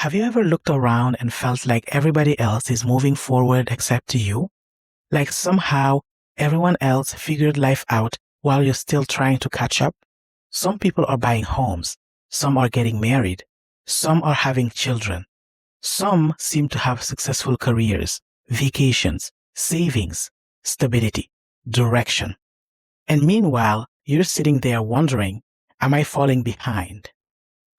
Have you ever looked around and felt like everybody else is moving forward except you? Like somehow everyone else figured life out while you're still trying to catch up? Some people are buying homes. Some are getting married. Some are having children. Some seem to have successful careers, vacations, savings, stability, direction. And meanwhile, you're sitting there wondering, am I falling behind?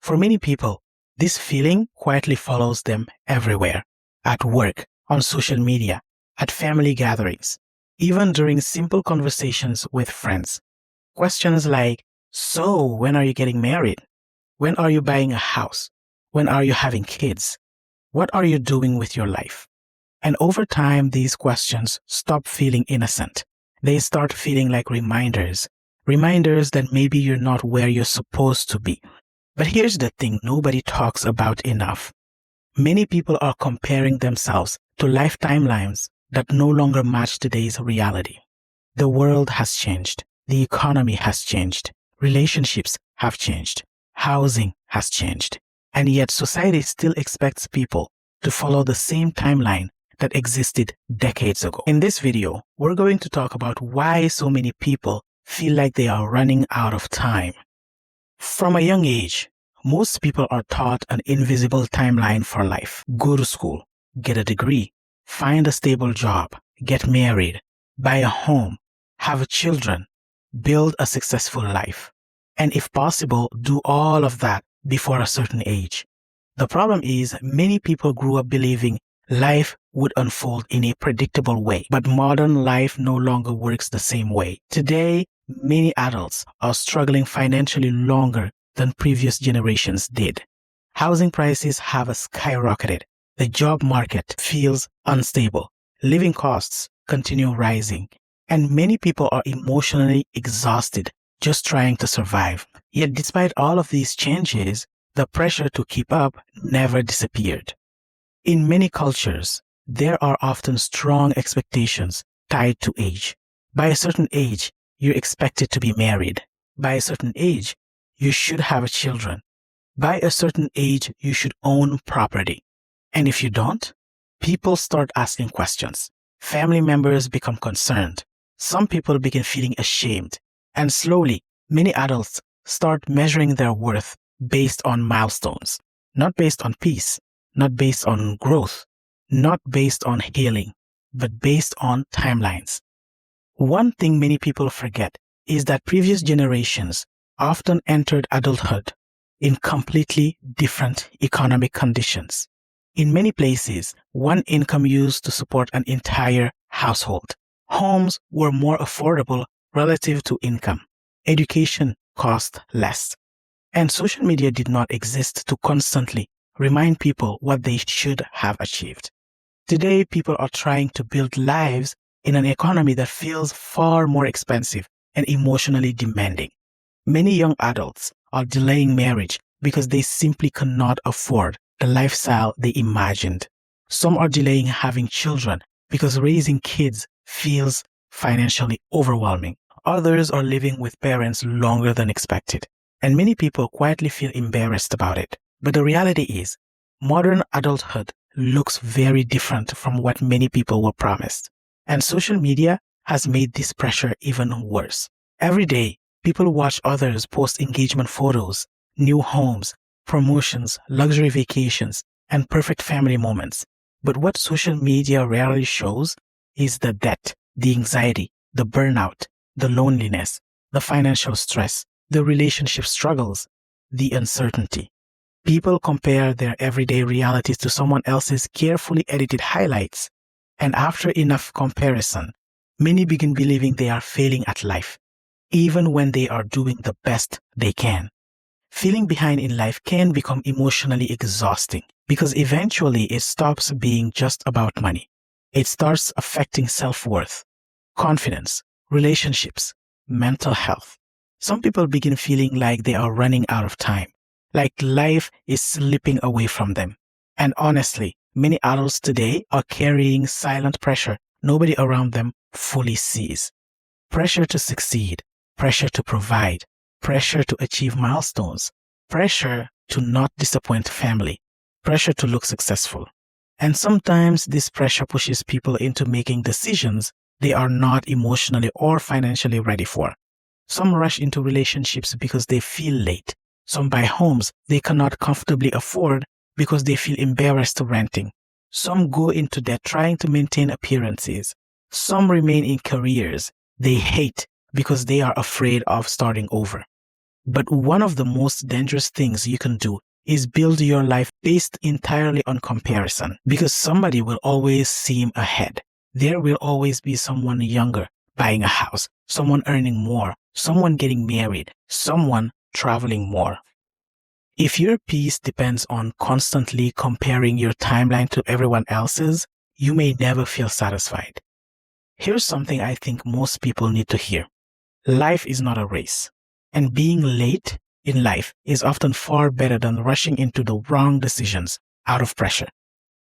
For many people, this feeling quietly follows them everywhere, at work, on social media, at family gatherings, even during simple conversations with friends. Questions like, so when are you getting married? When are you buying a house? When are you having kids? What are you doing with your life? And over time, these questions stop feeling innocent. They start feeling like reminders that maybe you're not where you're supposed to be. But here's the thing nobody talks about enough. Many people are comparing themselves to life timelines that no longer match today's reality. The world has changed. The economy has changed. Relationships have changed. Housing has changed. And yet society still expects people to follow the same timeline that existed decades ago. In this video, we're going to talk about why so many people feel like they are running out of time. From a young age, most people are taught an invisible timeline for life. Go to school, get a degree, find a stable job, get married, buy a home, have children, build a successful life, and if possible, do all of that before a certain age. The problem is many people grew up believing life would unfold in a predictable way, but modern life no longer works the same way. Today, many adults are struggling financially longer than previous generations did. Housing prices have skyrocketed. The job market feels unstable. Living costs continue rising, and many people are emotionally exhausted just trying to survive. Yet despite all of these changes, the pressure to keep up never disappeared. In many cultures, there are often strong expectations tied to age. By a certain age, you're expected to be married. By a certain age, you should have children. By a certain age, you should own property. And if you don't, people start asking questions. Family members become concerned. Some people begin feeling ashamed. And slowly, many adults start measuring their worth based on milestones, not based on peace, not based on growth, not based on healing, but based on timelines. One thing many people forget is that previous generations often entered adulthood in completely different economic conditions. In many places, one income used to support an entire household. Homes were more affordable relative to income. Education cost less. And social media did not exist to constantly remind people what they should have achieved. Today, people are trying to build lives in an economy that feels far more expensive and emotionally demanding. Many young adults are delaying marriage because they simply cannot afford the lifestyle they imagined. Some are delaying having children because raising kids feels financially overwhelming. Others are living with parents longer than expected. And many people quietly feel embarrassed about it. But the reality is, modern adulthood looks very different from what many people were promised. And social media has made this pressure even worse. Every day, people watch others post engagement photos, new homes, promotions, luxury vacations, and perfect family moments. But what social media rarely shows is the debt, the anxiety, the burnout, the loneliness, the financial stress, the relationship struggles, the uncertainty. People compare their everyday realities to someone else's carefully edited highlights. And after enough comparison, many begin believing they are failing at life, even when they are doing the best they can. Feeling behind in life can become emotionally exhausting because eventually it stops being just about money. It starts affecting self-worth, confidence, relationships, mental health. Some people begin feeling like they are running out of time, like life is slipping away from them. And honestly, many adults today are carrying silent pressure nobody around them fully sees. Pressure to succeed, pressure to provide, pressure to achieve milestones, pressure to not disappoint family, pressure to look successful. And sometimes this pressure pushes people into making decisions they are not emotionally or financially ready for. Some rush into relationships because they feel late. Some buy homes they cannot comfortably afford because they feel embarrassed renting. Some go into debt trying to maintain appearances. Some remain in careers they hate because they are afraid of starting over. But one of the most dangerous things you can do is build your life based entirely on comparison, because somebody will always seem ahead. There will always be someone younger buying a house, someone earning more, someone getting married, someone traveling more. If your peace depends on constantly comparing your timeline to everyone else's, you may never feel satisfied. Here's something I think most people need to hear. Life is not a race, and being late in life is often far better than rushing into the wrong decisions out of pressure.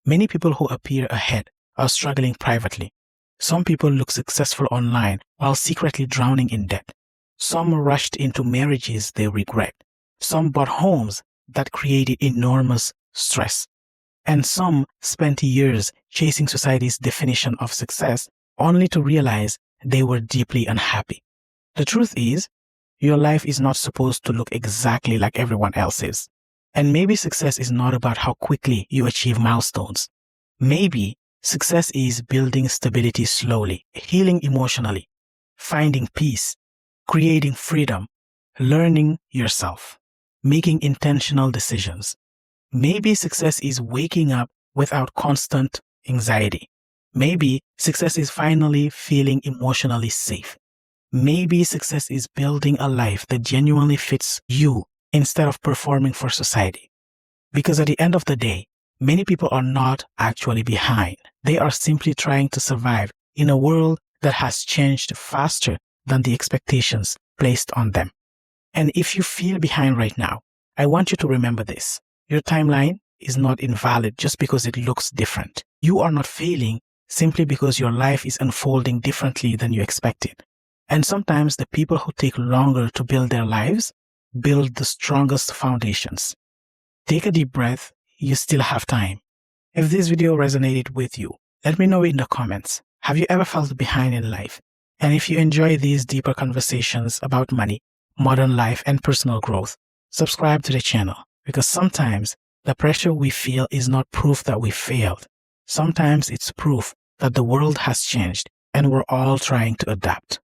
Many people who appear ahead are struggling privately. Some people look successful online while secretly drowning in debt. Some rushed into marriages they regret. Some bought homes that created enormous stress. And some spent years chasing society's definition of success only to realize they were deeply unhappy. The truth is, your life is not supposed to look exactly like everyone else's. And maybe success is not about how quickly you achieve milestones. Maybe success is building stability slowly, healing emotionally, finding peace, creating freedom, learning yourself, making intentional decisions. Maybe success is waking up without constant anxiety. Maybe success is finally feeling emotionally safe. Maybe success is building a life that genuinely fits you instead of performing for society. Because at the end of the day, many people are not actually behind. They are simply trying to survive in a world that has changed faster than the expectations placed on them. And if you feel behind right now, I want you to remember this. Your timeline is not invalid just because it looks different. You are not failing simply because your life is unfolding differently than you expected. And sometimes the people who take longer to build their lives build the strongest foundations. Take a deep breath. You still have time. If this video resonated with you, let me know in the comments. Have you ever felt behind in life? And if you enjoy these deeper conversations about money, modern life, and personal growth, subscribe to the channel, because sometimes the pressure we feel is not proof that we failed. Sometimes it's proof that the world has changed and we're all trying to adapt.